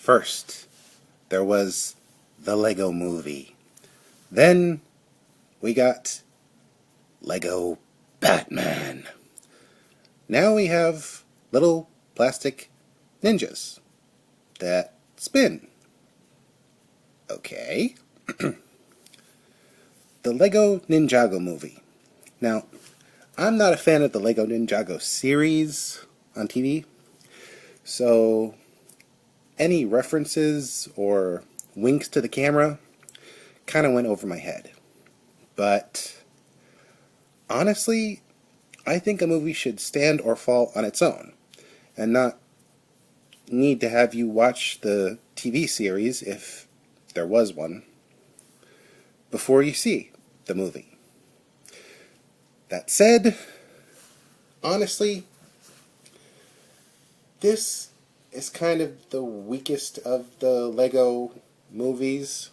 First, there was the Lego Movie. Then, we got Lego Batman. Now we have little plastic ninjas that spin. Okay. The Lego Ninjago movie. Now, I'm not a fan of the Lego Ninjago series on TV, so any references or winks to the camera kind of went over my head. But honestly, I think a movie should stand or fall on its own and not need to have you watch the TV series, if there was one, before you see the movie. That said, honestly, this is kind of the weakest of the Lego movies.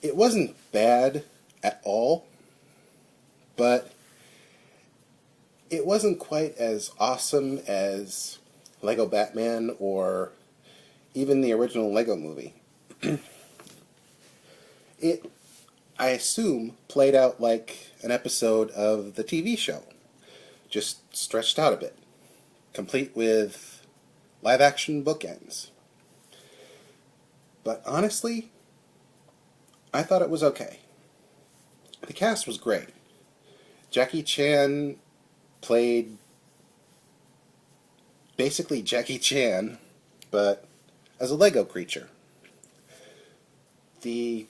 It wasn't bad at all, but it wasn't quite as awesome as Lego Batman or even the original Lego movie. It, I assume, played out like an episode of the TV show, just stretched out a bit, complete with live-action bookends. But honestly, I thought it was okay. The cast was great. Jackie Chan played basically Jackie Chan, but as a Lego creature. The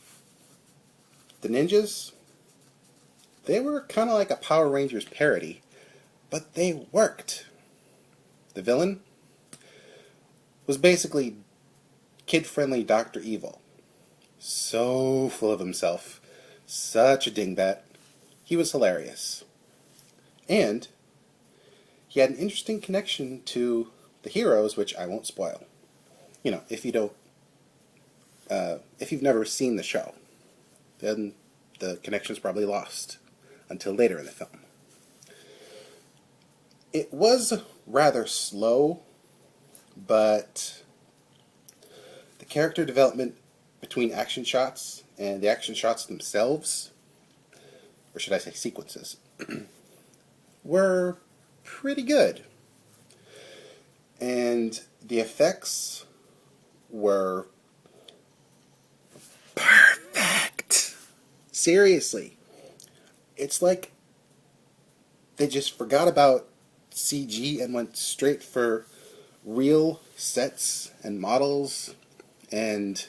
ninjas, they were kind of like a Power Rangers parody, but they worked. The villain was basically kid-friendly Dr. Evil. So full of himself. Such a dingbat. He was hilarious. And he had an interesting connection to the heroes, which I won't spoil. You know, if you've never seen the show, then the connection's probably lost until later in the film. It was rather slow, but the character development between action shots and the action shots themselves, or should I say sequences, were pretty good. And the effects were perfect. Seriously. It's like they just forgot about CG and went straight for real sets and models, and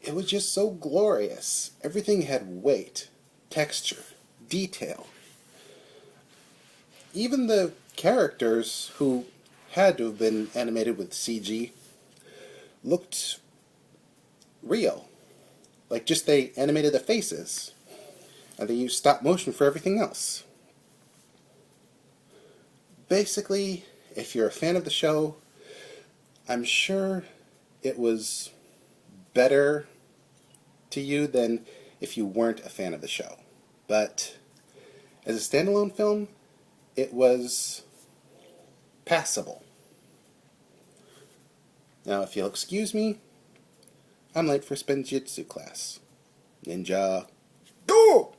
it was just so glorious. Everything had weight, texture, detail. Even the characters, who had to have been animated with CG, looked real. Like, just they animated the faces, and they used stop motion for everything else. Basically, if you're a fan of the show, I'm sure it was better to you than if you weren't a fan of the show. But as a standalone film, it was passable. Now, if you'll excuse me, I'm late for Spinjitzu class. Ninja, go!